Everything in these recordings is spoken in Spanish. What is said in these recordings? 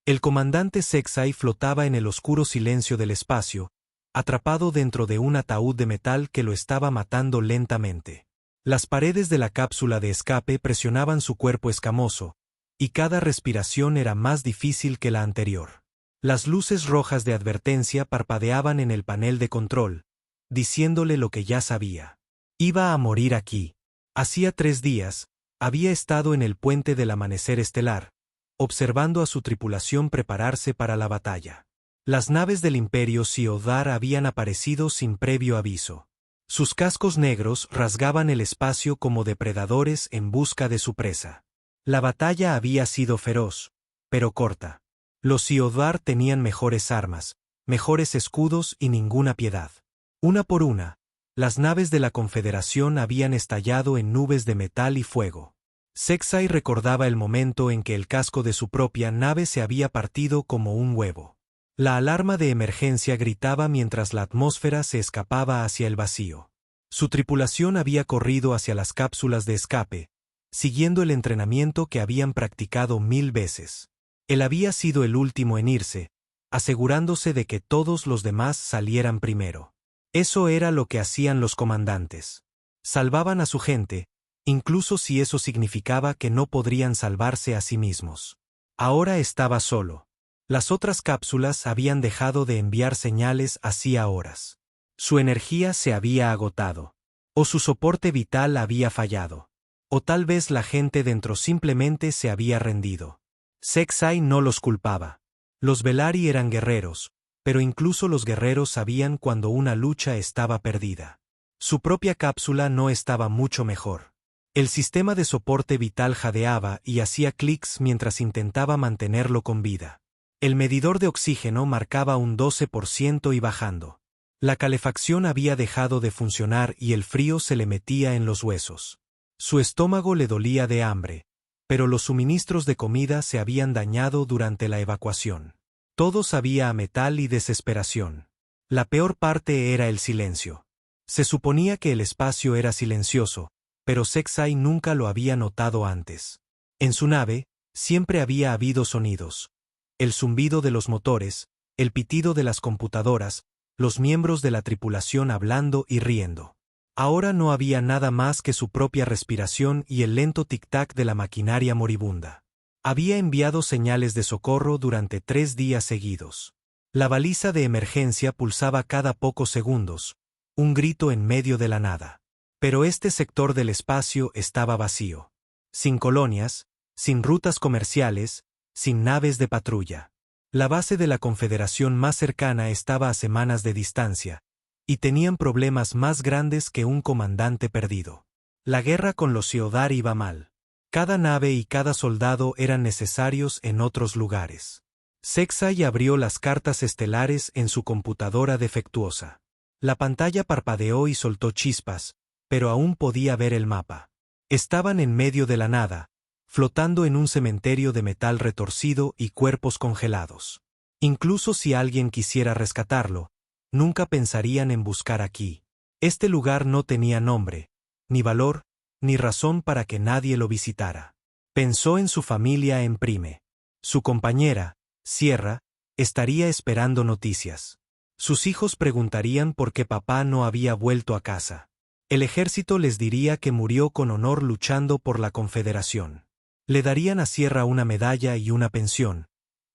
El comandante Sexay flotaba en el oscuro silencio del espacio, atrapado dentro de un ataúd de metal que lo estaba matando lentamente. Las paredes de la cápsula de escape presionaban su cuerpo escamoso, y cada respiración era más difícil que la anterior. Las luces rojas de advertencia parpadeaban en el panel de control, diciéndole lo que ya sabía. Iba a morir aquí. Hacía 3 días, había estado en el puente del amanecer estelar, observando a su tripulación prepararse para la batalla. Las naves del Imperio Siodar habían aparecido sin previo aviso. Sus cascos negros rasgaban el espacio como depredadores en busca de su presa. La batalla había sido feroz, pero corta. Los Siodar tenían mejores armas, mejores escudos y ninguna piedad. Una por una, las naves de la Confederación habían estallado en nubes de metal y fuego. Sexay recordaba el momento en que el casco de su propia nave se había partido como un huevo. La alarma de emergencia gritaba mientras la atmósfera se escapaba hacia el vacío. Su tripulación había corrido hacia las cápsulas de escape, siguiendo el entrenamiento que habían practicado 1000 veces. Él había sido el último en irse, asegurándose de que todos los demás salieran primero. Eso era lo que hacían los comandantes. Salvaban a su gente, incluso si eso significaba que no podrían salvarse a sí mismos. Ahora estaba solo. Las otras cápsulas habían dejado de enviar señales hacía horas. Su energía se había agotado. O su soporte vital había fallado. O tal vez la gente dentro simplemente se había rendido. Sexay no los culpaba. Los Velari eran guerreros, pero incluso los guerreros sabían cuando una lucha estaba perdida. Su propia cápsula no estaba mucho mejor. El sistema de soporte vital jadeaba y hacía clics mientras intentaba mantenerlo con vida. El medidor de oxígeno marcaba un 12% y bajando. La calefacción había dejado de funcionar y el frío se le metía en los huesos. Su estómago le dolía de hambre, pero los suministros de comida se habían dañado durante la evacuación. Todo sabía a metal y desesperación. La peor parte era el silencio. Se suponía que el espacio era silencioso, pero Sexay nunca lo había notado antes. En su nave, siempre había habido sonidos. El zumbido de los motores, el pitido de las computadoras, los miembros de la tripulación hablando y riendo. Ahora no había nada más que su propia respiración y el lento tic-tac de la maquinaria moribunda. Había enviado señales de socorro durante 3 días seguidos. La baliza de emergencia pulsaba cada pocos segundos, un grito en medio de la nada. Pero este sector del espacio estaba vacío. Sin colonias, sin rutas comerciales, sin naves de patrulla. La base de la Confederación más cercana estaba a semanas de distancia, y tenían problemas más grandes que un comandante perdido. La guerra con los Siodar iba mal. Cada nave y cada soldado eran necesarios en otros lugares. Sexay abrió las cartas estelares en su computadora defectuosa. La pantalla parpadeó y soltó chispas, pero aún podía ver el mapa. Estaban en medio de la nada, flotando en un cementerio de metal retorcido y cuerpos congelados. Incluso si alguien quisiera rescatarlo, nunca pensarían en buscar aquí. Este lugar no tenía nombre, ni valor, ni razón para que nadie lo visitara. Pensó en su familia en Prime. Su compañera, Sierra, estaría esperando noticias. Sus hijos preguntarían por qué papá no había vuelto a casa. El ejército les diría que murió con honor luchando por la Confederación. Le darían a Sierra una medalla y una pensión,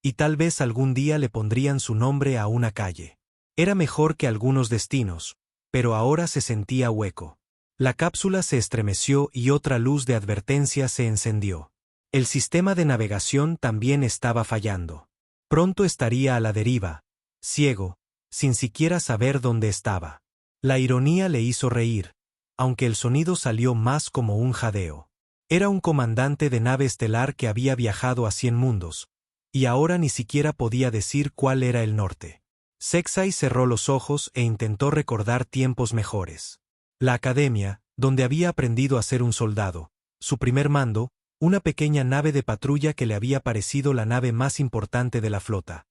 y tal vez algún día le pondrían su nombre a una calle. Era mejor que algunos destinos, pero ahora se sentía hueco. La cápsula se estremeció y otra luz de advertencia se encendió. El sistema de navegación también estaba fallando. Pronto estaría a la deriva, ciego, sin siquiera saber dónde estaba. La ironía le hizo reír, aunque el sonido salió más como un jadeo. Era un comandante de nave estelar que había viajado a 100 mundos, y ahora ni siquiera podía decir cuál era el norte. Sexay cerró los ojos e intentó recordar tiempos mejores. La academia, donde había aprendido a ser un soldado, su primer mando, una pequeña nave de patrulla que le había parecido la nave más importante de la flota.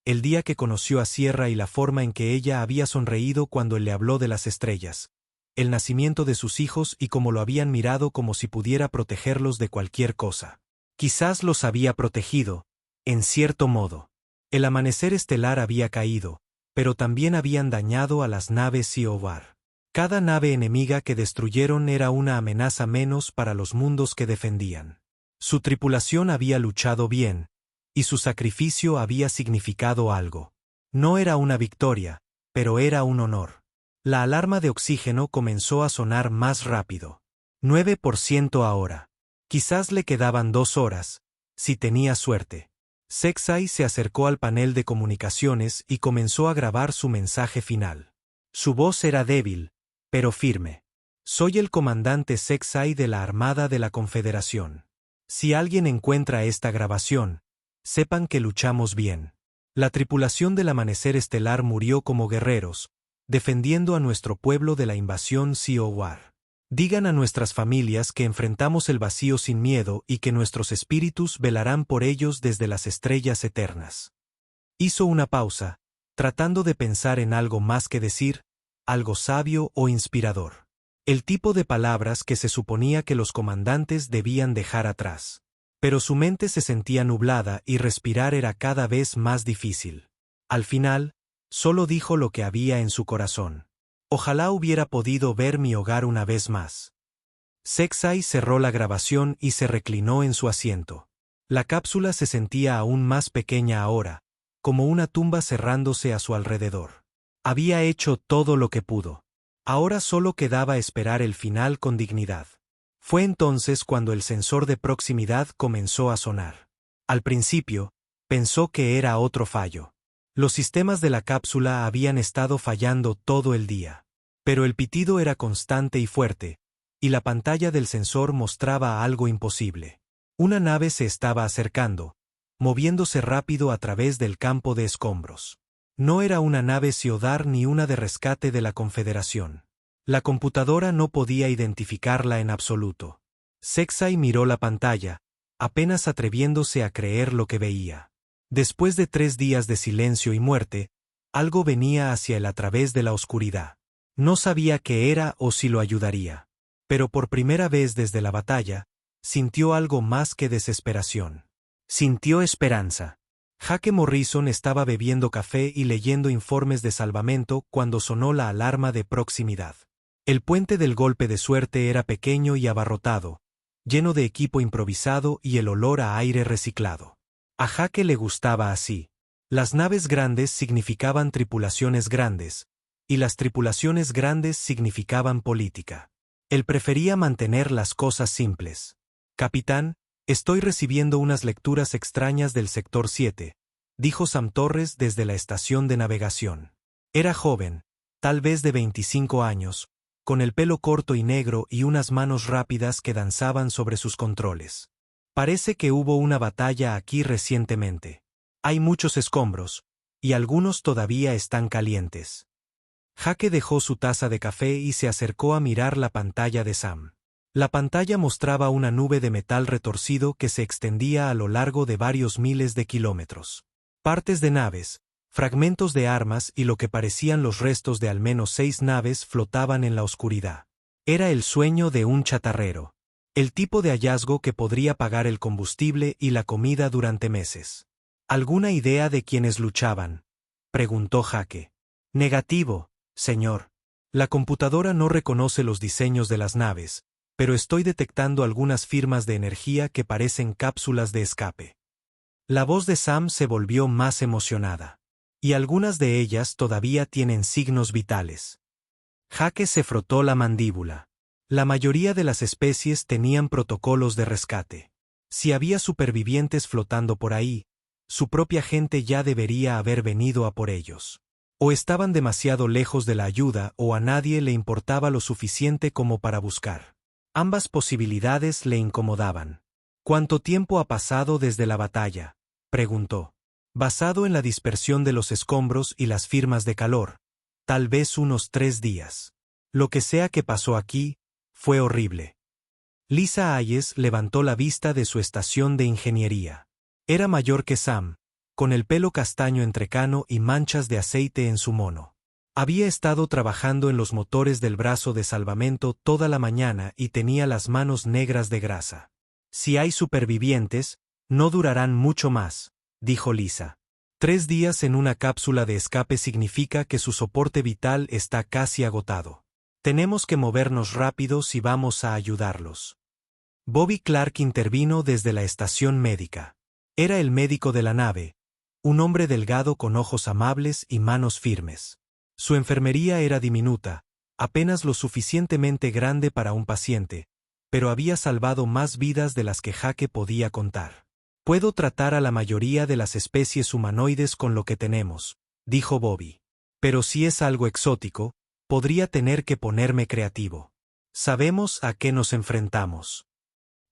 El día que conoció a Sierra y la forma en que ella había sonreído cuando él le habló de las estrellas. El nacimiento de sus hijos y cómo lo habían mirado como si pudiera protegerlos de cualquier cosa. Quizás los había protegido, En cierto modo. El amanecer estelar había caído, pero también habían dañado a las naves Siobar. Cada nave enemiga que destruyeron era una amenaza menos para los mundos que defendían. Su tripulación había luchado bien, y su sacrificio había significado algo. No era una victoria, pero era un honor. La alarma de oxígeno comenzó a sonar más rápido. 9% ahora. Quizás le quedaban 2 horas, si tenía suerte. Sexay se acercó al panel de comunicaciones y comenzó a grabar su mensaje final. Su voz era débil, pero firme. Soy el comandante Sexay de la Armada de la Confederación. Si alguien encuentra esta grabación, sepan que luchamos bien. La tripulación del Amanecer Estelar murió como guerreros, defendiendo a nuestro pueblo de la invasión Siobar. Digan a nuestras familias que enfrentamos el vacío sin miedo y que nuestros espíritus velarán por ellos desde las estrellas eternas. Hizo una pausa, tratando de pensar en algo más que decir, algo sabio o inspirador. El tipo de palabras que se suponía que los comandantes debían dejar atrás. Pero su mente se sentía nublada y respirar era cada vez más difícil. Al final, solo dijo lo que había en su corazón. Ojalá hubiera podido ver mi hogar una vez más. Sexay cerró la grabación y se reclinó en su asiento. La cápsula se sentía aún más pequeña ahora, como una tumba cerrándose a su alrededor. Había hecho todo lo que pudo. Ahora solo quedaba esperar el final con dignidad. Fue entonces cuando el sensor de proximidad comenzó a sonar. Al principio, pensó que era otro fallo. Los sistemas de la cápsula habían estado fallando todo el día. Pero el pitido era constante y fuerte, y la pantalla del sensor mostraba algo imposible. Una nave se estaba acercando, moviéndose rápido a través del campo de escombros. No era una nave Siodar ni una de rescate de la Confederación. La computadora no podía identificarla en absoluto. Sexay miró la pantalla, apenas atreviéndose a creer lo que veía. Después de 3 días de silencio y muerte, algo venía hacia él a través de la oscuridad. No sabía qué era o si lo ayudaría. Pero por primera vez desde la batalla, sintió algo más que desesperación. Sintió esperanza. Jake Morrison estaba bebiendo café y leyendo informes de salvamento cuando sonó la alarma de proximidad. El puente del golpe de suerte era pequeño y abarrotado, lleno de equipo improvisado y el olor a aire reciclado. A Jake le gustaba así. Las naves grandes significaban tripulaciones grandes, y las tripulaciones grandes significaban política. Él prefería mantener las cosas simples. Capitán, estoy recibiendo unas lecturas extrañas del sector 7, dijo Sam Torres desde la estación de navegación. Era joven, tal vez de 25 años, con el pelo corto y negro y unas manos rápidas que danzaban sobre sus controles. Parece que hubo una batalla aquí recientemente. Hay muchos escombros, y algunos todavía están calientes. Jake dejó su taza de café y se acercó a mirar la pantalla de Sam. La pantalla mostraba una nube de metal retorcido que se extendía a lo largo de varios miles de kilómetros. Partes de naves, fragmentos de armas y lo que parecían los restos de al menos 6 naves flotaban en la oscuridad. Era el sueño de un chatarrero. El tipo de hallazgo que podría pagar el combustible y la comida durante meses. ¿Alguna idea de quiénes luchaban?, preguntó Jake. Negativo, señor. La computadora no reconoce los diseños de las naves, pero estoy detectando algunas firmas de energía que parecen cápsulas de escape. La voz de Sam se volvió más emocionada. Y algunas de ellas todavía tienen signos vitales. Jake se frotó la mandíbula. La mayoría de las especies tenían protocolos de rescate. Si había supervivientes flotando por ahí, su propia gente ya debería haber venido a por ellos. O estaban demasiado lejos de la ayuda o a nadie le importaba lo suficiente como para buscar. Ambas posibilidades le incomodaban. ¿Cuánto tiempo ha pasado desde la batalla?, preguntó. Basado en la dispersión de los escombros y las firmas de calor, tal vez unos 3 días. Lo que sea que pasó aquí, fue horrible. Lisa Hayes levantó la vista de su estación de ingeniería. Era mayor que Sam, con el pelo castaño entrecano y manchas de aceite en su mono. Había estado trabajando en los motores del brazo de salvamento toda la mañana y tenía las manos negras de grasa. Si hay supervivientes, no durarán mucho más, dijo Lisa. 3 días en una cápsula de escape significa que su soporte vital está casi agotado. Tenemos que movernos rápido si vamos a ayudarlos. Bobby Clark intervino desde la estación médica. Era el médico de la nave, un hombre delgado con ojos amables y manos firmes. Su enfermería era diminuta, apenas lo suficientemente grande para un paciente, pero había salvado más vidas de las que Jake podía contar. Puedo tratar a la mayoría de las especies humanoides con lo que tenemos, dijo Bobby. Pero si es algo exótico, podría tener que ponerme creativo. Sabemos a qué nos enfrentamos.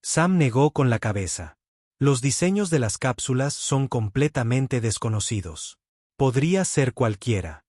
Sam negó con la cabeza. Los diseños de las cápsulas son completamente desconocidos. Podría ser cualquiera.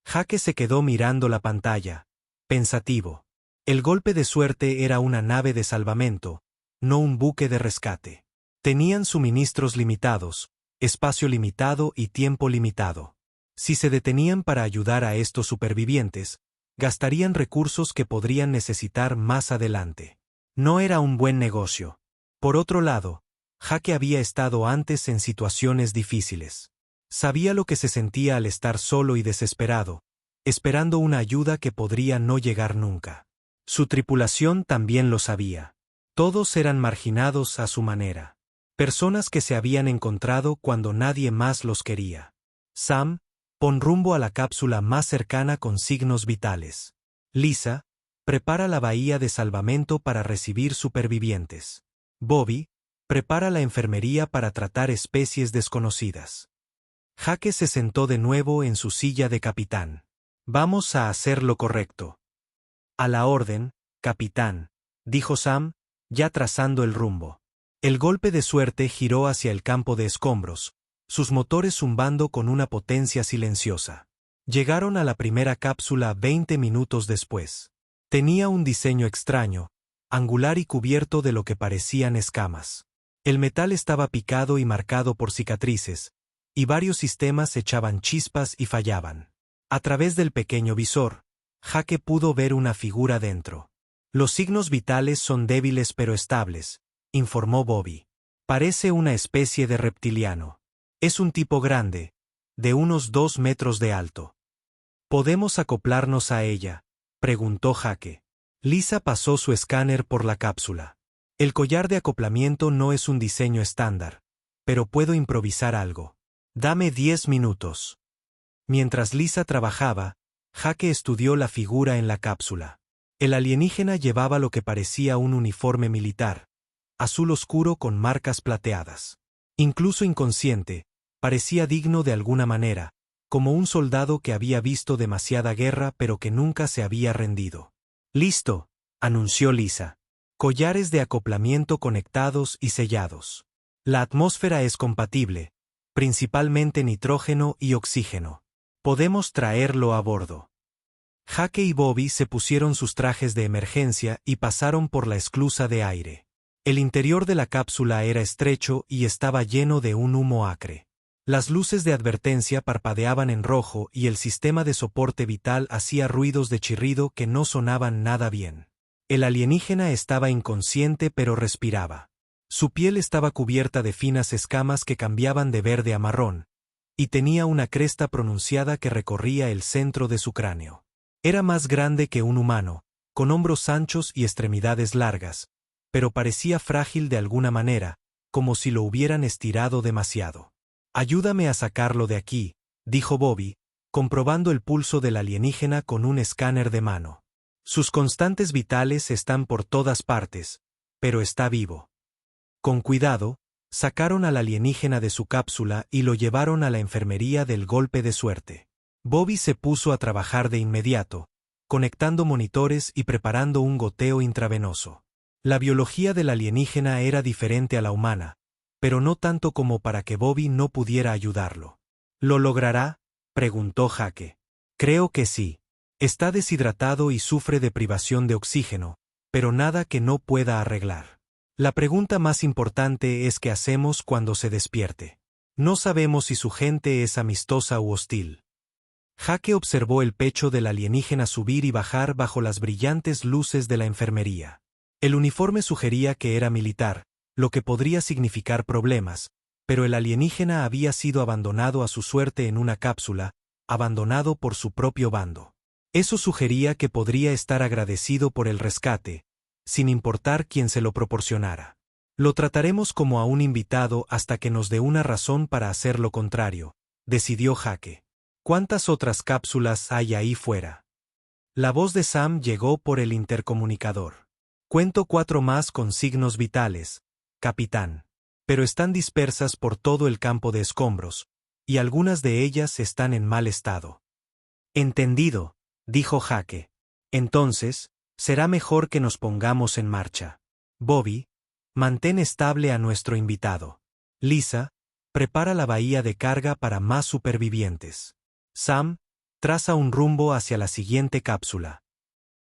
Jake se quedó mirando la pantalla, pensativo. El golpe de suerte era una nave de salvamento, no un buque de rescate. Tenían suministros limitados, espacio limitado y tiempo limitado. Si se detenían para ayudar a estos supervivientes, gastarían recursos que podrían necesitar más adelante. No era un buen negocio. Por otro lado, Jake había estado antes en situaciones difíciles. Sabía lo que se sentía al estar solo y desesperado, esperando una ayuda que podría no llegar nunca. Su tripulación también lo sabía. Todos eran marginados a su manera. Personas que se habían encontrado cuando nadie más los quería. Sam, pon rumbo a la cápsula más cercana con signos vitales. Lisa, prepara la bahía de salvamento para recibir supervivientes. Bobby, prepara la enfermería para tratar especies desconocidas. Jake se sentó de nuevo en su silla de capitán. Vamos a hacer lo correcto. A la orden, capitán, dijo Sam, ya trazando el rumbo. El golpe de suerte giró hacia el campo de escombros, sus motores zumbando con una potencia silenciosa. Llegaron a la primera cápsula 20 minutos después. Tenía un diseño extraño, angular y cubierto de lo que parecían escamas. El metal estaba picado y marcado por cicatrices, y varios sistemas echaban chispas y fallaban. A través del pequeño visor, Jake pudo ver una figura dentro. Los signos vitales son débiles pero estables, informó Bobby. Parece una especie de reptiliano. Es un tipo grande, de unos 2 metros de alto. ¿Podemos acoplarnos a ella?, preguntó Jake. Lisa pasó su escáner por la cápsula. El collar de acoplamiento no es un diseño estándar, pero puedo improvisar algo. Dame 10 minutos. Mientras Lisa trabajaba, Jake estudió la figura en la cápsula. El alienígena llevaba lo que parecía un uniforme militar, azul oscuro con marcas plateadas. Incluso inconsciente, parecía digno de alguna manera, como un soldado que había visto demasiada guerra pero que nunca se había rendido. Listo, anunció Lisa. Collares de acoplamiento conectados y sellados. La atmósfera es compatible, principalmente nitrógeno y oxígeno. Podemos traerlo a bordo. Jake y Bobby se pusieron sus trajes de emergencia y pasaron por la esclusa de aire. El interior de la cápsula era estrecho y estaba lleno de un humo acre. Las luces de advertencia parpadeaban en rojo y el sistema de soporte vital hacía ruidos de chirrido que no sonaban nada bien. El alienígena estaba inconsciente pero respiraba. Su piel estaba cubierta de finas escamas que cambiaban de verde a marrón, y tenía una cresta pronunciada que recorría el centro de su cráneo. Era más grande que un humano, con hombros anchos y extremidades largas, pero parecía frágil de alguna manera, como si lo hubieran estirado demasiado. Ayúdame a sacarlo de aquí, dijo Bobby, comprobando el pulso del alienígena con un escáner de mano. Sus constantes vitales están por todas partes, pero está vivo. Con cuidado, sacaron al alienígena de su cápsula y lo llevaron a la enfermería del golpe de suerte. Bobby se puso a trabajar de inmediato, conectando monitores y preparando un goteo intravenoso. La biología del alienígena era diferente a la humana, pero no tanto como para que Bobby no pudiera ayudarlo. ¿Lo logrará?, preguntó Jake. Creo que sí. Está deshidratado y sufre de privación de oxígeno, pero nada que no pueda arreglar. La pregunta más importante es qué hacemos cuando se despierte. No sabemos si su gente es amistosa u hostil. Jake observó el pecho del alienígena subir y bajar bajo las brillantes luces de la enfermería. El uniforme sugería que era militar, lo que podría significar problemas, pero el alienígena había sido abandonado a su suerte en una cápsula, abandonado por su propio bando. Eso sugería que podría estar agradecido por el rescate, sin importar quién se lo proporcionara. Lo trataremos como a un invitado hasta que nos dé una razón para hacer lo contrario, decidió Jake. ¿Cuántas otras cápsulas hay ahí fuera? La voz de Sam llegó por el intercomunicador. Cuento 4 más con signos vitales, capitán. Pero están dispersas por todo el campo de escombros, y algunas de ellas están en mal estado. Entendido, dijo Jake. Entonces, será mejor que nos pongamos en marcha. Bobby, mantén estable a nuestro invitado. Lisa, prepara la bahía de carga para más supervivientes. Sam, traza un rumbo hacia la siguiente cápsula.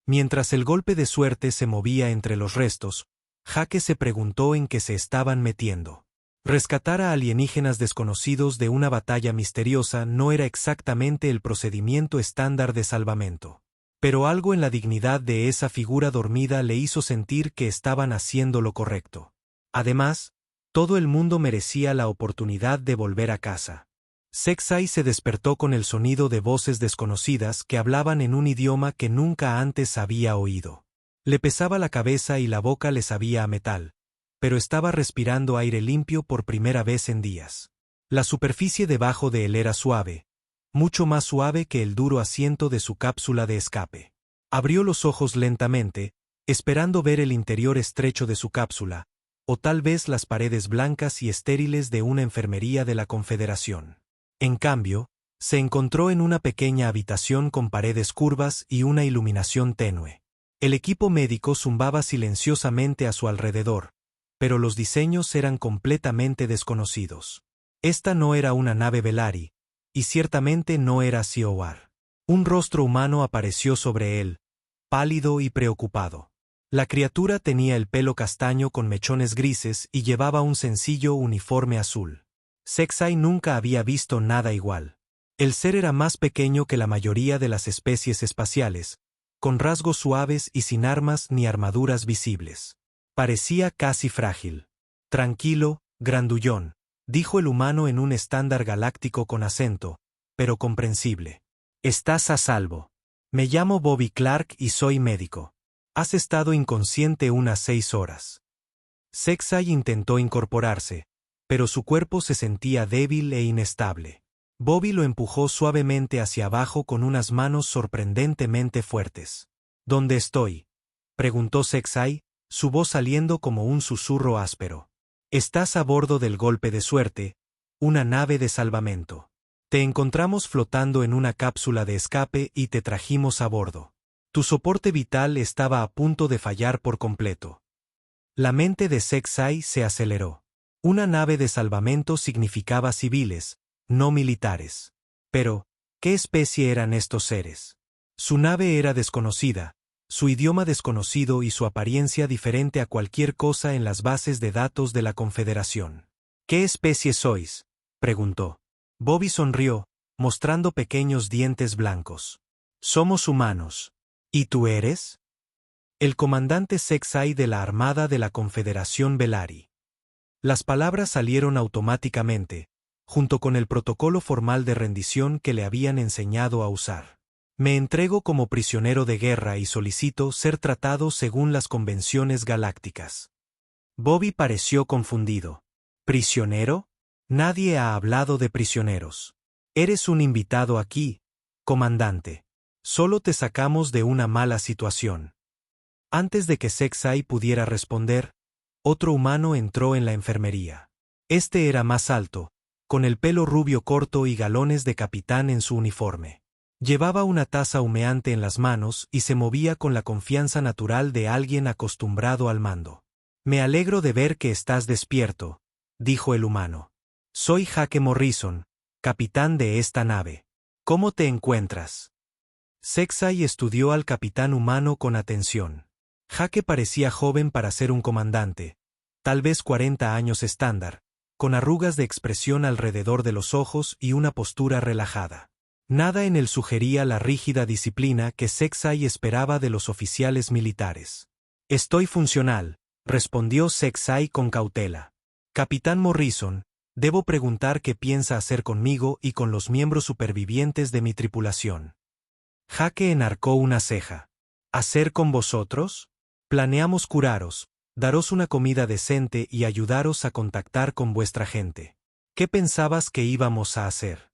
Mientras el golpe de suerte se movía entre los restos, Jake se preguntó en qué se estaban metiendo. Rescatar a alienígenas desconocidos de una batalla misteriosa no era exactamente el procedimiento estándar de salvamento. Pero algo en la dignidad de esa figura dormida le hizo sentir que estaban haciendo lo correcto. Además, todo el mundo merecía la oportunidad de volver a casa. Sexay se despertó con el sonido de voces desconocidas que hablaban en un idioma que nunca antes había oído. Le pesaba la cabeza y la boca le sabía a metal, pero estaba respirando aire limpio por primera vez en días. La superficie debajo de él era suave, mucho más suave que el duro asiento de su cápsula de escape. Abrió los ojos lentamente, esperando ver el interior estrecho de su cápsula, o tal vez las paredes blancas y estériles de una enfermería de la Confederación. En cambio, se encontró en una pequeña habitación con paredes curvas y una iluminación tenue. El equipo médico zumbaba silenciosamente a su alrededor, pero los diseños eran completamente desconocidos. Esta no era una nave Velari, y ciertamente no era COR. Un rostro humano apareció sobre él, pálido y preocupado. La criatura tenía el pelo castaño con mechones grises y llevaba un sencillo uniforme azul. Sexay nunca había visto nada igual. El ser era más pequeño que la mayoría de las especies espaciales, con rasgos suaves y sin armas ni armaduras visibles. Parecía casi frágil. Tranquilo, grandullón, dijo el humano en un estándar galáctico con acento, pero comprensible. Estás a salvo. Me llamo Bobby Clark y soy médico. Has estado inconsciente unas 6 horas. Sexay intentó incorporarse, pero su cuerpo se sentía débil e inestable. Bobby lo empujó suavemente hacia abajo con unas manos sorprendentemente fuertes. ¿Dónde estoy?, preguntó Sexay, su voz saliendo como un susurro áspero. Estás a bordo del golpe de suerte, una nave de salvamento. Te encontramos flotando en una cápsula de escape y te trajimos a bordo. Tu soporte vital estaba a punto de fallar por completo. La mente de Sexay se aceleró. Una nave de salvamento significaba civiles, no militares. Pero, ¿qué especie eran estos seres? Su nave era desconocida, su idioma desconocido y su apariencia diferente a cualquier cosa en las bases de datos de la Confederación. ¿Qué especie sois?, preguntó. Bobby sonrió, mostrando pequeños dientes blancos. Somos humanos. ¿Y tú eres? El comandante Sexay de la Armada de la Confederación Velari. Las palabras salieron automáticamente, junto con el protocolo formal de rendición que le habían enseñado a usar. Me entrego como prisionero de guerra y solicito ser tratado según las convenciones galácticas. Bobby pareció confundido. ¿Prisionero? Nadie ha hablado de prisioneros. Eres un invitado aquí, comandante. Solo te sacamos de una mala situación. Antes de que Sexay pudiera responder, otro humano entró en la enfermería. Este era más alto, con el pelo rubio corto y galones de capitán en su uniforme. Llevaba una taza humeante en las manos y se movía con la confianza natural de alguien acostumbrado al mando. Me alegro de ver que estás despierto, dijo el humano. Soy Jake Morrison, capitán de esta nave. ¿Cómo te encuentras? Sexay estudió al capitán humano con atención. Jake parecía joven para ser un comandante, tal vez 40 años estándar, con arrugas de expresión alrededor de los ojos y una postura relajada. Nada en él sugería la rígida disciplina que Sexay esperaba de los oficiales militares. Estoy funcional, respondió Sexay con cautela. Capitán Morrison, Debo preguntar qué piensa hacer conmigo y con los miembros supervivientes de mi tripulación. Jake enarcó una ceja. ¿Hacer con vosotros? Planeamos curaros, daros una comida decente y ayudaros a contactar con vuestra gente. ¿Qué pensabas que íbamos a hacer?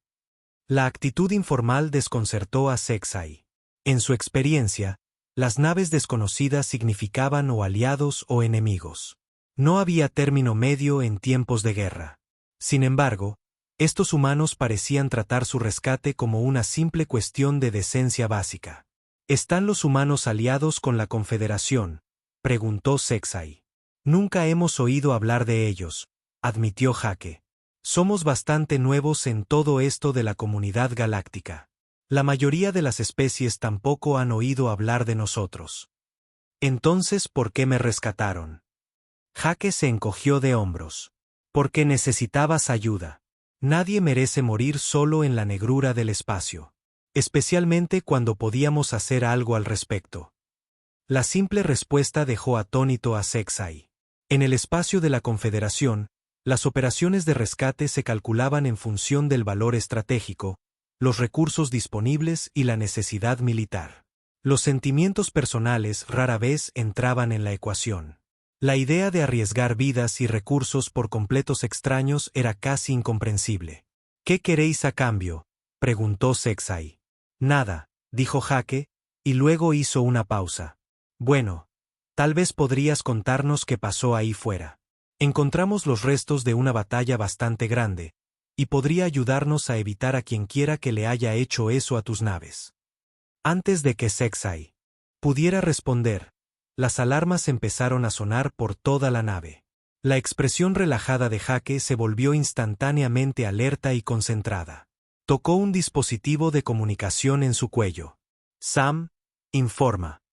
La actitud informal desconcertó a Sexay. En su experiencia, las naves desconocidas significaban o aliados o enemigos. No había término medio en tiempos de guerra. Sin embargo, estos humanos parecían tratar su rescate como una simple cuestión de decencia básica. ¿Están los humanos aliados con la Confederación?, preguntó Sexay. Nunca hemos oído hablar de ellos, admitió Jake. Somos bastante nuevos en todo esto de la comunidad galáctica. La mayoría de las especies tampoco han oído hablar de nosotros. Entonces, ¿por qué me rescataron? Jake se encogió de hombros. Porque necesitabas ayuda. Nadie merece morir solo en la negrura del espacio. Especialmente cuando podíamos hacer algo al respecto. La simple respuesta dejó atónito a Sexay. En el espacio de la Confederación, las operaciones de rescate se calculaban en función del valor estratégico, los recursos disponibles y la necesidad militar. Los sentimientos personales rara vez entraban en la ecuación. La idea de arriesgar vidas y recursos por completos extraños era casi incomprensible. ¿Qué queréis a cambio?, preguntó Sexay. Nada, dijo Jake, y luego hizo una pausa. Bueno, tal vez podrías contarnos qué pasó ahí fuera. Encontramos los restos de una batalla bastante grande, y podría ayudarnos a evitar a quienquiera que le haya hecho eso a tus naves. Antes de que Sexay pudiera responder, las alarmas empezaron a sonar por toda la nave. La expresión relajada de Jake se volvió instantáneamente alerta y concentrada. Tocó un dispositivo de comunicación en su cuello. Sam, informa.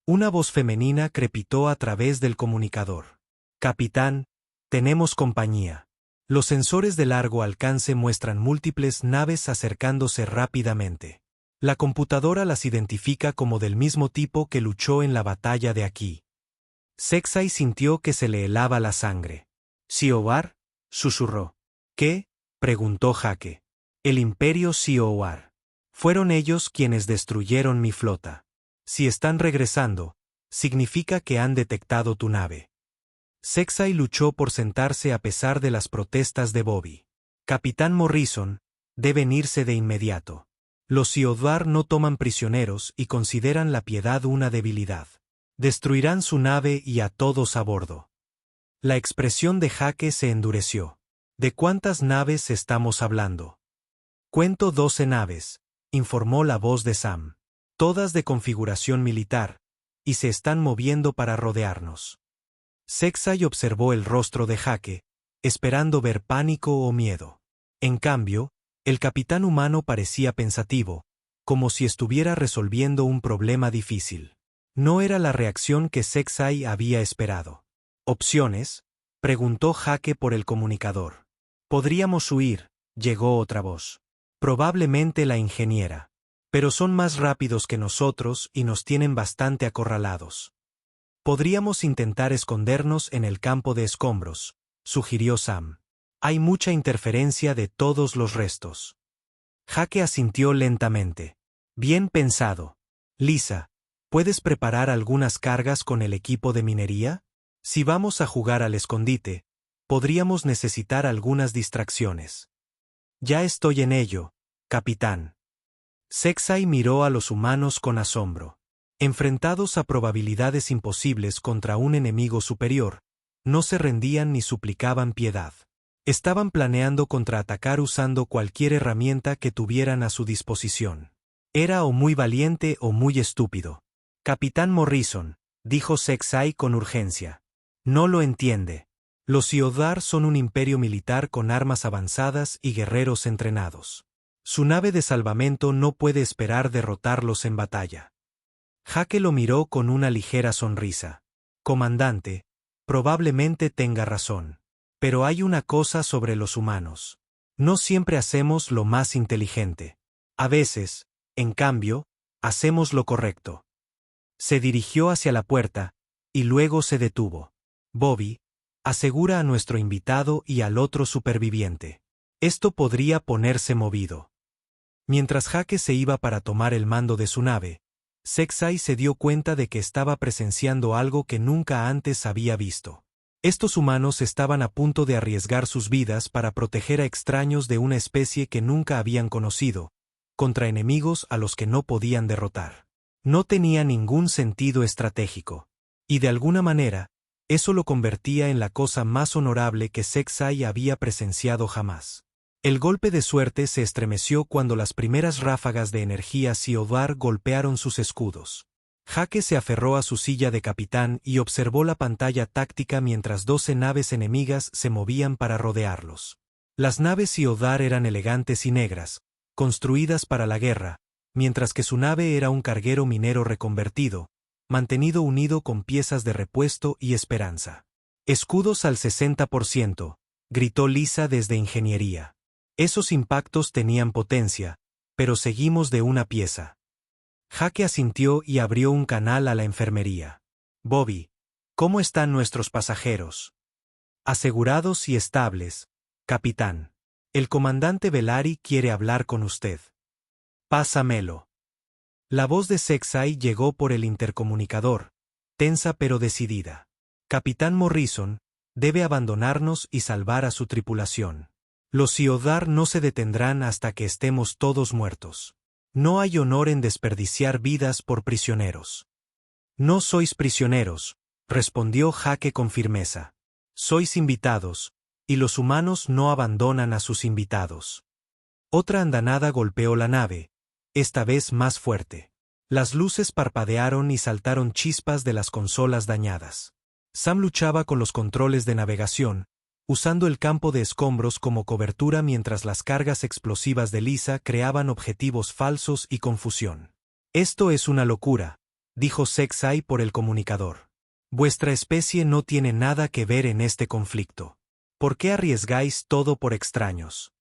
Una voz femenina crepitó a través del comunicador. Capitán, tenemos compañía. Los sensores de largo alcance muestran múltiples naves acercándose rápidamente. La computadora las identifica como del mismo tipo que luchó en la batalla de aquí. Sexay sintió que se le helaba la sangre. ¿Siowar?, susurró. ¿Qué?, preguntó Jake. El Imperio Siowar. Fueron ellos quienes destruyeron mi flota. Si están regresando, significa que han detectado tu nave. Sexay luchó por sentarse a pesar de las protestas de Bobby. Capitán Morrison, deben irse de inmediato. Los Siowar no toman prisioneros y consideran la piedad una debilidad. Destruirán su nave y a todos a bordo. La expresión de Jake se endureció. ¿De cuántas naves estamos hablando? Cuento 12 naves, informó la voz de Sam. Todas de configuración militar, y se están moviendo para rodearnos. Sexay observó el rostro de Jake, esperando ver pánico o miedo. En cambio, el capitán humano parecía pensativo, como si estuviera resolviendo un problema difícil. No era la reacción que Sexay había esperado. ¿Opciones?, preguntó Jake por el comunicador. Podríamos huir, llegó otra voz. Probablemente la ingeniera. Pero son más rápidos que nosotros y nos tienen bastante acorralados. Podríamos intentar escondernos en el campo de escombros, sugirió Sam. Hay mucha interferencia de todos los restos. Jake asintió lentamente. Bien pensado. Lisa, ¿puedes preparar algunas cargas con el equipo de minería? Si vamos a jugar al escondite, podríamos necesitar algunas distracciones. Ya estoy en ello, capitán. Sexay miró a los humanos con asombro. Enfrentados a probabilidades imposibles contra un enemigo superior, no se rendían ni suplicaban piedad. Estaban planeando contraatacar usando cualquier herramienta que tuvieran a su disposición. Era o muy valiente o muy estúpido. Capitán Morrison, dijo Sexay con urgencia. No lo entiende. Los Siodar son un imperio militar con armas avanzadas y guerreros entrenados. Su nave de salvamento no puede esperar derrotarlos en batalla. Jake lo miró con una ligera sonrisa. Comandante, probablemente tenga razón. Pero hay una cosa sobre los humanos. No siempre hacemos lo más inteligente. A veces, en cambio, hacemos lo correcto. Se dirigió hacia la puerta, y luego se detuvo. Bobby, Asegura a nuestro invitado y al otro superviviente. Esto podría ponerse movido. Mientras Jake se iba para tomar el mando de su nave, Sexay se dio cuenta de que estaba presenciando algo que nunca antes había visto. Estos humanos estaban a punto de arriesgar sus vidas para proteger a extraños de una especie que nunca habían conocido, contra enemigos a los que no podían derrotar. No tenía ningún sentido estratégico. Y de alguna manera, eso lo convertía en la cosa más honorable que Sexay había presenciado jamás. El golpe de suerte se estremeció cuando las primeras ráfagas de energía Siodar golpearon sus escudos. Jake se aferró a su silla de capitán y observó la pantalla táctica mientras 12 naves enemigas se movían para rodearlos. Las naves Siodar eran elegantes y negras, construidas para la guerra, mientras que su nave era un carguero minero reconvertido, mantenido unido con piezas de repuesto y esperanza. Escudos al 60%, gritó Lisa desde ingeniería. Esos impactos tenían potencia, pero seguimos de una pieza. Jake asintió y abrió un canal a la enfermería. Bobby, ¿cómo están nuestros pasajeros? Asegurados y estables, capitán. El comandante Velari quiere hablar con usted. Pásamelo. La voz de Sexay llegó por el intercomunicador, tensa pero decidida. Capitán Morrison, debe abandonarnos y salvar a su tripulación. Los Siodar no se detendrán hasta que estemos todos muertos. No hay honor en desperdiciar vidas por prisioneros. No sois prisioneros, respondió Jake con firmeza. Sois invitados, y los humanos no abandonan a sus invitados. Otra andanada golpeó la nave, esta vez más fuerte. Las luces parpadearon y saltaron chispas de las consolas dañadas. Sam luchaba con los controles de navegación, usando el campo de escombros como cobertura mientras las cargas explosivas de Lisa creaban objetivos falsos y confusión. Esto es una locura, dijo Sexay por el comunicador. Vuestra especie no tiene nada que ver en este conflicto. ¿Por qué arriesgáis todo por extraños?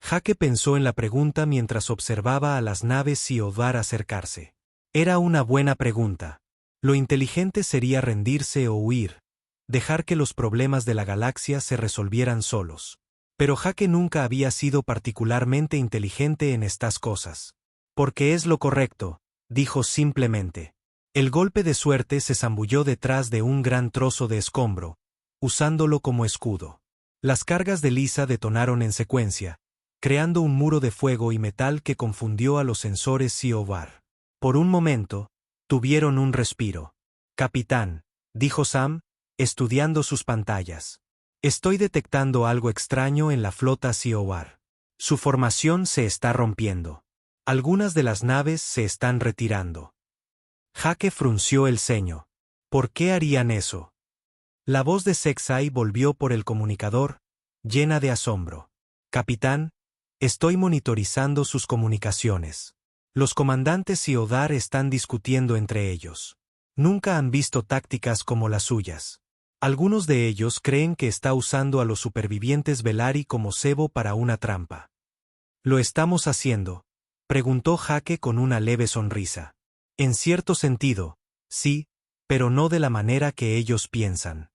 Jake pensó en la pregunta mientras observaba a las naves Siodar acercarse. Era una buena pregunta. Lo inteligente sería rendirse o huir, dejar que los problemas de la galaxia se resolvieran solos. Pero Jake nunca había sido particularmente inteligente en estas cosas. Porque es lo correcto, dijo simplemente. El golpe de suerte se zambulló detrás de un gran trozo de escombro, usándolo como escudo. Las cargas de Lisa detonaron en secuencia, creando un muro de fuego y metal que confundió a los sensores Siodar. Por un momento, tuvieron un respiro. Capitán, dijo Sam, estudiando sus pantallas. Estoy detectando algo extraño en la flota Siodar. Su formación se está rompiendo. Algunas de las naves se están retirando. Jake frunció el ceño. ¿Por qué harían eso? La voz de Sexay volvió por el comunicador, llena de asombro. Capitán, estoy monitorizando sus comunicaciones. Los comandantes Siodar están discutiendo entre ellos. Nunca han visto tácticas como las suyas. Algunos de ellos creen que está usando a los supervivientes Velari como cebo para una trampa. ¿Lo estamos haciendo?, preguntó Jake con una leve sonrisa. En cierto sentido, sí, pero no de la manera que ellos piensan.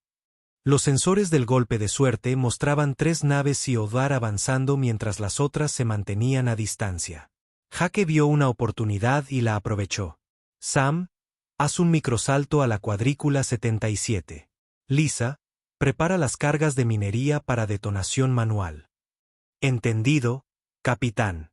Los sensores del golpe de suerte mostraban 3 naves Siodar avanzando mientras las otras se mantenían a distancia. Jake vio una oportunidad y la aprovechó. Sam, haz un microsalto a la cuadrícula 77. Lisa, prepara las cargas de minería para detonación manual. Entendido, capitán.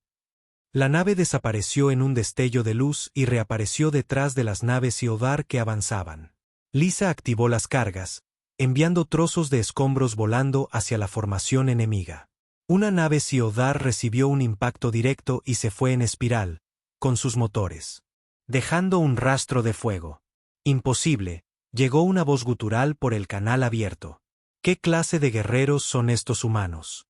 La nave desapareció en un destello de luz y reapareció detrás de las naves Siodar que avanzaban. Lisa activó las cargas, enviando trozos de escombros volando hacia la formación enemiga. Una nave Siodar recibió un impacto directo y se fue en espiral, con sus motores, dejando un rastro de fuego. Imposible, llegó una voz gutural por el canal abierto. ¿Qué clase de guerreros son estos humanos?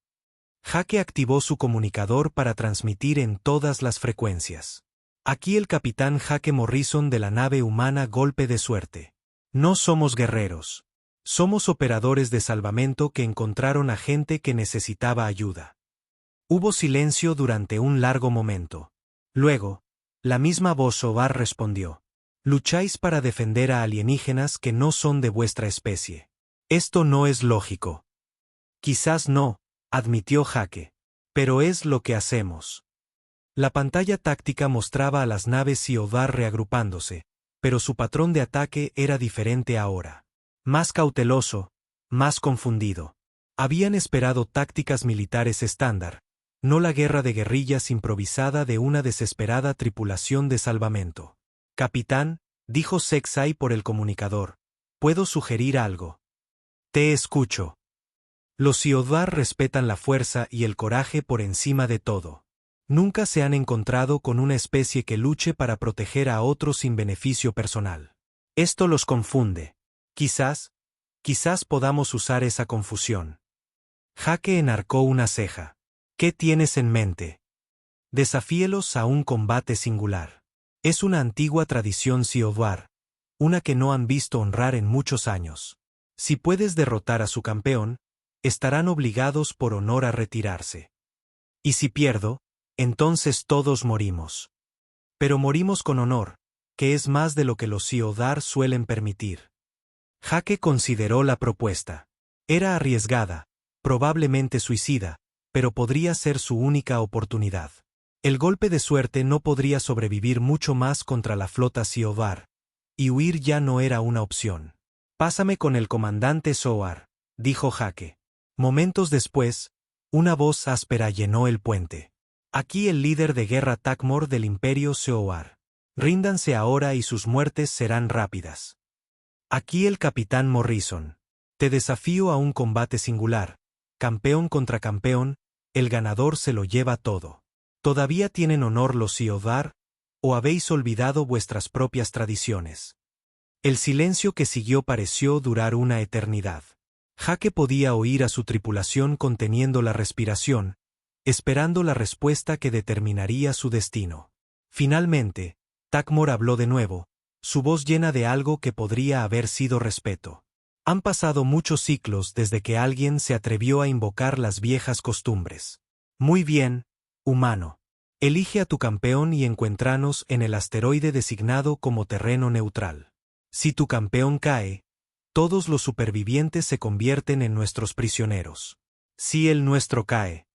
Jake activó su comunicador para transmitir en todas las frecuencias. Aquí el capitán Jake Morrison de la nave humana Golpe de Suerte. No somos guerreros. Somos operadores de salvamento que encontraron a gente que necesitaba ayuda. Hubo silencio durante un largo momento. Luego, la misma voz Sobar respondió. Lucháis para defender a alienígenas que no son de vuestra especie. Esto no es lógico. Quizás no, admitió Jake. Pero es lo que hacemos. La pantalla táctica mostraba a las naves Siodar reagrupándose, pero su patrón de ataque era diferente ahora. Más cauteloso, más confundido. Habían esperado tácticas militares estándar, no la guerra de guerrillas improvisada de una desesperada tripulación de salvamento. Capitán, dijo Sexay por el comunicador, ¿puedo sugerir algo? Te escucho. Los Siodar respetan la fuerza y el coraje por encima de todo. Nunca se han encontrado con una especie que luche para proteger a otros sin beneficio personal. Esto los confunde. Quizás podamos usar esa confusión. Jake enarcó una ceja. ¿Qué tienes en mente? Desafíelos a un combate singular. Es una antigua tradición Siodar, una que no han visto honrar en muchos años. Si puedes derrotar a su campeón, estarán obligados por honor a retirarse. Y si pierdo, entonces todos morimos. Pero morimos con honor, que es más de lo que los Siodar suelen permitir. Jake consideró la propuesta. Era arriesgada, probablemente suicida, pero podría ser su única oportunidad. El golpe de suerte no podría sobrevivir mucho más contra la flota Siodar, y huir ya no era una opción. Pásame con el comandante Soar, dijo Jake. Momentos después, una voz áspera llenó el puente. Aquí el líder de guerra Takmor del Imperio Soar. Ríndanse ahora y sus muertes serán rápidas. Aquí el capitán Morrison. Te desafío a un combate singular. Campeón contra campeón, el ganador se lo lleva todo. ¿Todavía tienen honor los Siodar, o habéis olvidado vuestras propias tradiciones? El silencio que siguió pareció durar una eternidad. Jake podía oír a su tripulación conteniendo la respiración, esperando la respuesta que determinaría su destino. Finalmente, Takmor habló de nuevo, su voz llena de algo que podría haber sido respeto. Han pasado muchos ciclos desde que alguien se atrevió a invocar las viejas costumbres. Muy bien, humano. Elige a tu campeón y encuéntranos en el asteroide designado como terreno neutral. Si tu campeón cae, todos los supervivientes se convierten en nuestros prisioneros. Si el nuestro cae,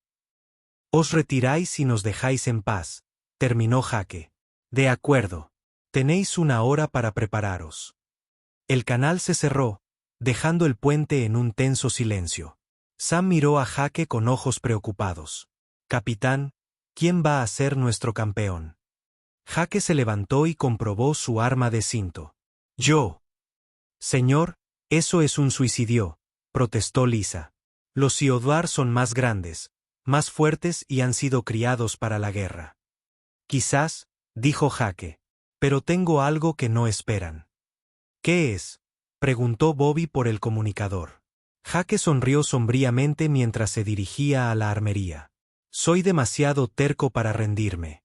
os retiráis y nos dejáis en paz, terminó Jake. De acuerdo. Tenéis una hora para prepararos. El canal se cerró, dejando el puente en un tenso silencio. Sam miró a Jake con ojos preocupados. Capitán, ¿quién va a ser nuestro campeón? Jake se levantó y comprobó su arma de cinto. Yo. Señor, eso es un suicidio, protestó Lisa. Los Siodar son más grandes, más fuertes y han sido criados para la guerra. Quizás, dijo Jake. Pero tengo algo que no esperan. ¿Qué es? Preguntó Bobby por el comunicador. Jake sonrió sombríamente mientras se dirigía a la armería. Soy demasiado terco para rendirme.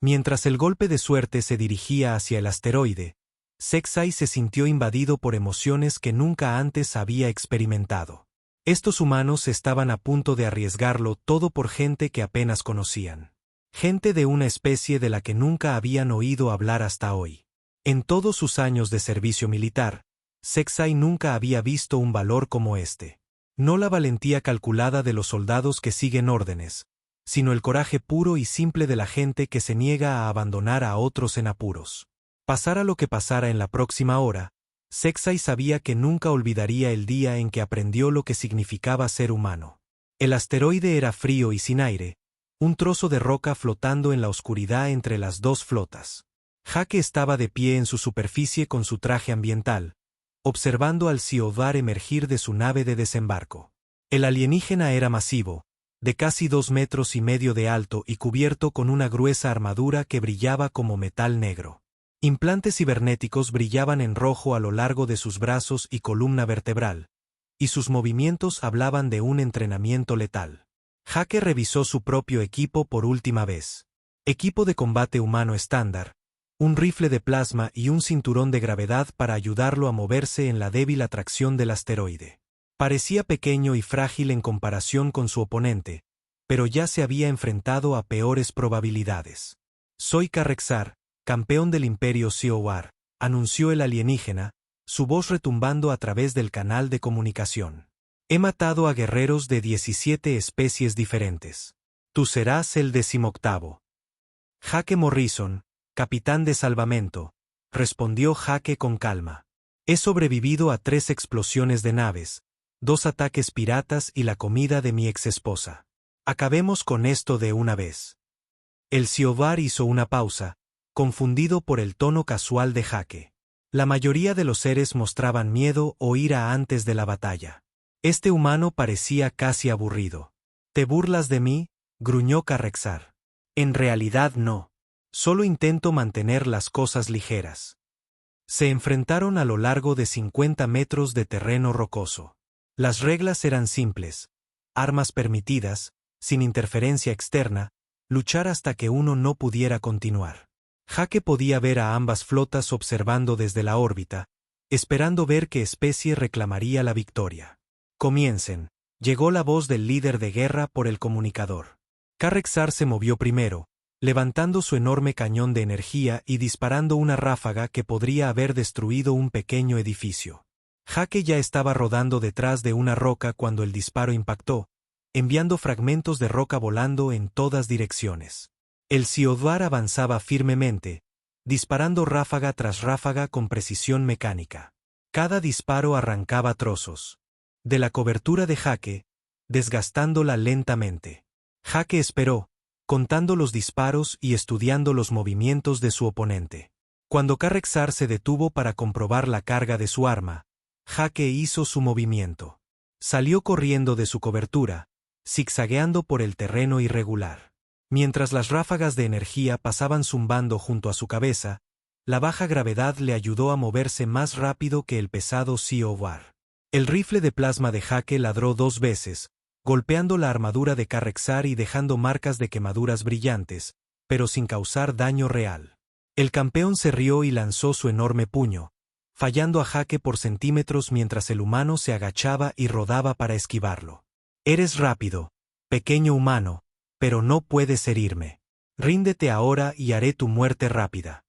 Mientras el golpe de suerte se dirigía hacia el asteroide, Sexay se sintió invadido por emociones que nunca antes había experimentado. Estos humanos estaban a punto de arriesgarlo todo por gente que apenas conocían. Gente de una especie de la que nunca habían oído hablar hasta hoy. En todos sus años de servicio militar, Sexay nunca había visto un valor como este. No la valentía calculada de los soldados que siguen órdenes, sino el coraje puro y simple de la gente que se niega a abandonar a otros en apuros. Pasara lo que pasara en la próxima hora, Sexay sabía que nunca olvidaría el día en que aprendió lo que significaba ser humano. El asteroide era frío y sin aire, un trozo de roca flotando en la oscuridad entre las dos flotas. Jake estaba de pie en su superficie con su traje ambiental, observando al Siodar emergir de su nave de desembarco. El alienígena era masivo, de casi 2,5 metros de alto y cubierto con una gruesa armadura que brillaba como metal negro. Implantes cibernéticos brillaban en rojo a lo largo de sus brazos y columna vertebral, y sus movimientos hablaban de un entrenamiento letal. Jake revisó su propio equipo por última vez. Equipo de combate humano estándar, un rifle de plasma y un cinturón de gravedad para ayudarlo a moverse en la débil atracción del asteroide. Parecía pequeño y frágil en comparación con su oponente, pero ya se había enfrentado a peores probabilidades. Soy Karrexar, campeón del Imperio Siowar, anunció el alienígena, su voz retumbando a través del canal de comunicación. He matado a guerreros de 17 especies diferentes. Tú serás el 18º. Jake Morrison, capitán de salvamento, respondió Jake con calma. He sobrevivido a 3 explosiones de naves, 2 ataques piratas y la comida de mi exesposa. Acabemos con esto de una vez. El Siodhar hizo una pausa, confundido por el tono casual de Jake. La mayoría de los seres mostraban miedo o ira antes de la batalla. Este humano parecía casi aburrido. ¿Te burlas de mí?, gruñó Carrexar. En realidad no. Solo intento mantener las cosas ligeras. Se enfrentaron a lo largo de 50 metros de terreno rocoso. Las reglas eran simples. Armas permitidas, sin interferencia externa, luchar hasta que uno no pudiera continuar. Jake podía ver a ambas flotas observando desde la órbita, esperando ver qué especie reclamaría la victoria. Comiencen, llegó la voz del líder de guerra por el comunicador. Carrexar se movió primero, levantando su enorme cañón de energía y disparando una ráfaga que podría haber destruido un pequeño edificio. Jake ya estaba rodando detrás de una roca cuando el disparo impactó, enviando fragmentos de roca volando en todas direcciones. El Siodhar avanzaba firmemente, disparando ráfaga tras ráfaga con precisión mecánica. Cada disparo arrancaba trozos de la cobertura de Jake, desgastándola lentamente. Jake esperó, contando los disparos y estudiando los movimientos de su oponente. Cuando Carrexar se detuvo para comprobar la carga de su arma, Jake hizo su movimiento. Salió corriendo de su cobertura, zigzagueando por el terreno irregular. Mientras las ráfagas de energía pasaban zumbando junto a su cabeza, la baja gravedad le ayudó a moverse más rápido que el pesado Siodhar. El rifle de plasma de Jake ladró 2 veces, golpeando la armadura de Carrexar y dejando marcas de quemaduras brillantes, pero sin causar daño real. El campeón se rió y lanzó su enorme puño, fallando a Jake por centímetros mientras el humano se agachaba y rodaba para esquivarlo. Eres rápido, pequeño humano, pero no puedes herirme. Ríndete ahora y haré tu muerte rápida.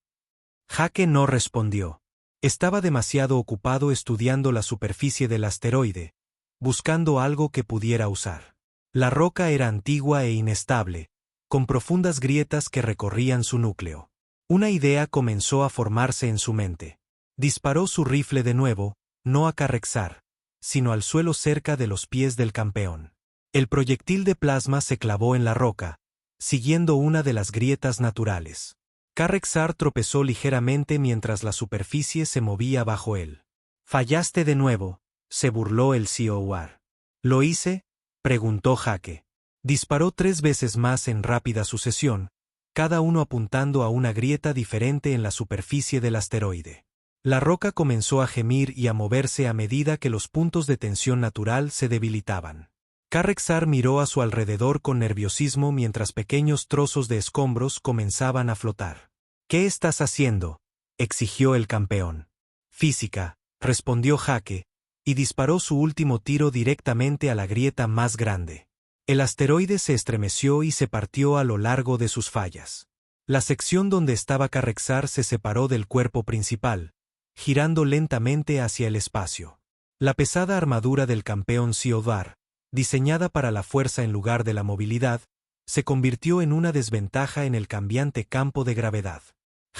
Jake no respondió. Estaba demasiado ocupado estudiando la superficie del asteroide, buscando algo que pudiera usar. La roca era antigua e inestable, con profundas grietas que recorrían su núcleo. Una idea comenzó a formarse en su mente. Disparó su rifle de nuevo, no a Carrexar, sino al suelo cerca de los pies del campeón. El proyectil de plasma se clavó en la roca, siguiendo una de las grietas naturales. Carrexar tropezó ligeramente mientras la superficie se movía bajo él. «Fallaste de nuevo», se burló el Siodhar. «¿Lo hice?», preguntó Jake. Disparó 3 veces más en rápida sucesión, cada uno apuntando a una grieta diferente en la superficie del asteroide. La roca comenzó a gemir y a moverse a medida que los puntos de tensión natural se debilitaban. Carrexar miró a su alrededor con nerviosismo mientras pequeños trozos de escombros comenzaban a flotar. «¿Qué estás haciendo?», exigió el campeón. «Física», respondió Jake, y disparó su último tiro directamente a la grieta más grande. El asteroide se estremeció y se partió a lo largo de sus fallas. La sección donde estaba Carrexar se separó del cuerpo principal, girando lentamente hacia el espacio. La pesada armadura del campeón Siodhar, diseñada para la fuerza en lugar de la movilidad, se convirtió en una desventaja en el cambiante campo de gravedad.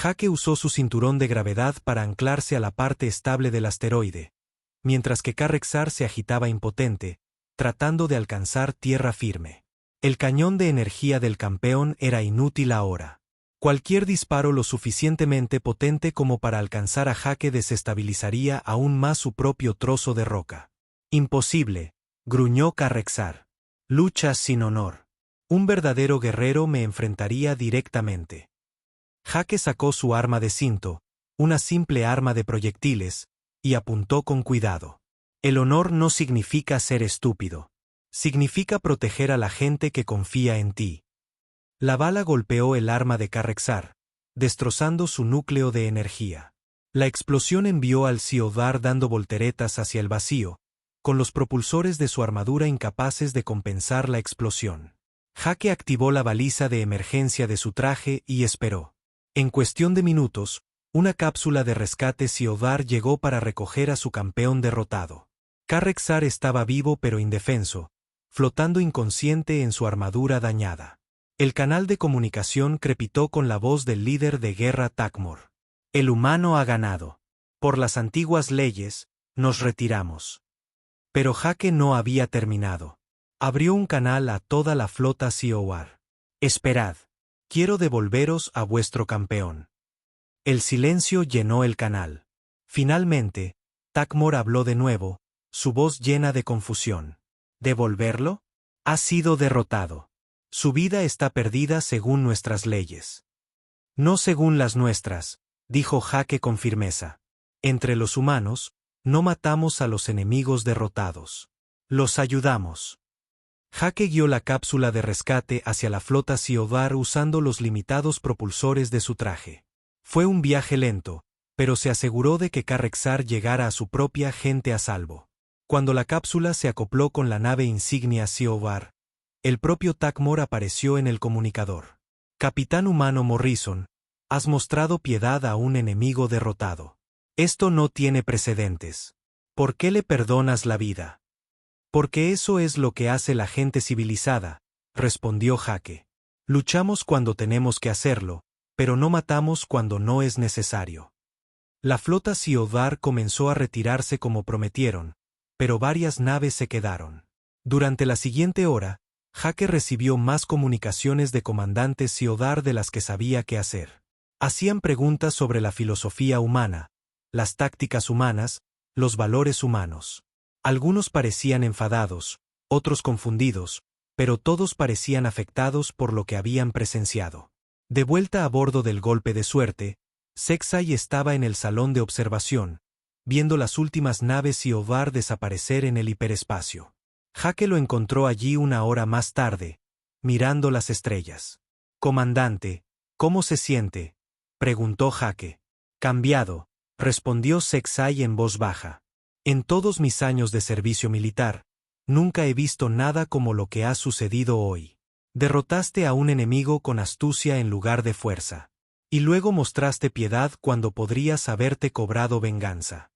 Jake usó su cinturón de gravedad para anclarse a la parte estable del asteroide, mientras que Carrexar se agitaba impotente, tratando de alcanzar tierra firme. El cañón de energía del campeón era inútil ahora. Cualquier disparo lo suficientemente potente como para alcanzar a Jake desestabilizaría aún más su propio trozo de roca. «Imposible», gruñó Carrexar. «Luchas sin honor. Un verdadero guerrero me enfrentaría directamente». Jake sacó su arma de cinto, una simple arma de proyectiles, y apuntó con cuidado. El honor no significa ser estúpido. Significa proteger a la gente que confía en ti. La bala golpeó el arma de Carrexar, destrozando su núcleo de energía. La explosión envió al Siodhar dando volteretas hacia el vacío, con los propulsores de su armadura incapaces de compensar la explosión. Jake activó la baliza de emergencia de su traje y esperó. En cuestión de minutos, Una cápsula de rescate Siodar llegó para recoger a su campeón derrotado. Karrexar estaba vivo pero indefenso, flotando inconsciente en su armadura dañada. El canal de comunicación crepitó con la voz del líder de guerra Takmor. El humano ha ganado. Por las antiguas leyes, nos retiramos. Pero Jake no había terminado. Abrió un canal a toda la flota Siowar. Esperad. Quiero devolveros a vuestro campeón. El silencio llenó el canal. Finalmente, Takmor habló de nuevo, su voz llena de confusión. ¿Devolverlo? Ha sido derrotado. Su vida está perdida según nuestras leyes. No según las nuestras, dijo Jake con firmeza. Entre los humanos, no matamos a los enemigos derrotados. Los ayudamos. Jake guió la cápsula de rescate hacia la flota Siodar usando los limitados propulsores de su traje. Fue un viaje lento, pero se aseguró de que Karrexar llegara a su propia gente a salvo. Cuando la cápsula se acopló con la nave insignia Siodar, el propio Takmor apareció en el comunicador. Capitán humano Morrison, has mostrado piedad a un enemigo derrotado. Esto no tiene precedentes. ¿Por qué le perdonas la vida? Porque eso es lo que hace la gente civilizada, respondió Jake. Luchamos cuando tenemos que hacerlo, pero no matamos cuando no es necesario. La flota Siodar comenzó a retirarse como prometieron, pero varias naves se quedaron. Durante la siguiente hora, Jake recibió más comunicaciones de comandantes Siodar de las que sabía qué hacer. Hacían preguntas sobre la filosofía humana, las tácticas humanas, los valores humanos. Algunos parecían enfadados, otros confundidos, pero todos parecían afectados por lo que habían presenciado. De vuelta a bordo del golpe de suerte, Sexay estaba en el salón de observación, viendo las últimas naves Siodar desaparecer en el hiperespacio. Jake lo encontró allí una hora más tarde, mirando las estrellas. «Comandante, ¿cómo se siente?», preguntó Jake. «Cambiado», respondió Sexay en voz baja. «En todos mis años de servicio militar, nunca he visto nada como lo que ha sucedido hoy. Derrotaste a un enemigo con astucia en lugar de fuerza. Y luego mostraste piedad cuando podrías haberte cobrado venganza».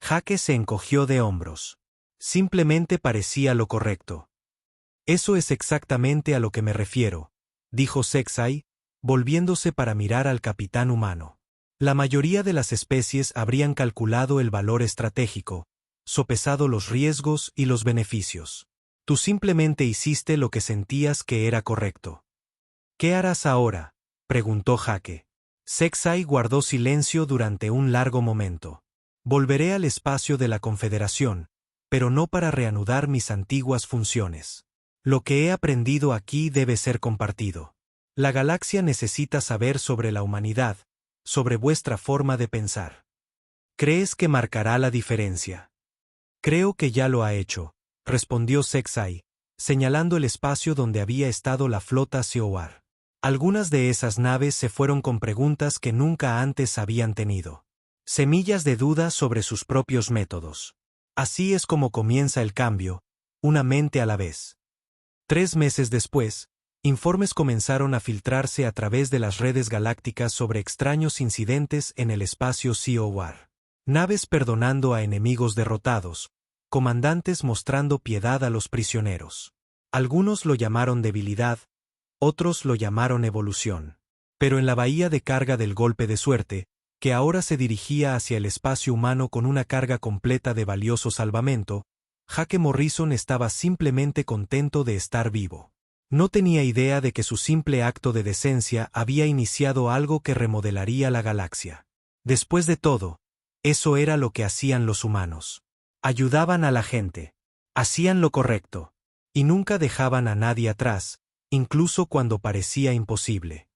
Jake se encogió de hombros. Simplemente parecía lo correcto. «Eso es exactamente a lo que me refiero», dijo Sexay, volviéndose para mirar al capitán humano. La mayoría de las especies habrían calculado el valor estratégico, sopesado los riesgos y los beneficios. Tú simplemente hiciste lo que sentías que era correcto. «¿Qué harás ahora?», preguntó Jake. Sexay guardó silencio durante un largo momento. «Volveré al espacio de la Confederación, pero no para reanudar mis antiguas funciones. Lo que he aprendido aquí debe ser compartido. La galaxia necesita saber sobre la humanidad, sobre vuestra forma de pensar. ¿Crees que marcará la diferencia?». «Creo que ya lo ha hecho», respondió Sexay, señalando el espacio donde había estado la flota Siowar. Algunas de esas naves se fueron con preguntas que nunca antes habían tenido. Semillas de duda sobre sus propios métodos. Así es como comienza el cambio, una mente a la vez. 3 meses después, informes comenzaron a filtrarse a través de las redes galácticas sobre extraños incidentes en el espacio Siowar. Naves perdonando a enemigos derrotados, comandantes mostrando piedad a los prisioneros. Algunos lo llamaron debilidad, otros lo llamaron evolución. Pero en la bahía de carga del golpe de suerte, que ahora se dirigía hacia el espacio humano con una carga completa de valioso salvamento, Jake Morrison estaba simplemente contento de estar vivo. No tenía idea de que su simple acto de decencia había iniciado algo que remodelaría la galaxia. Después de todo, eso era lo que hacían los humanos. Ayudaban a la gente. Hacían lo correcto. Y nunca dejaban a nadie atrás, incluso cuando parecía imposible.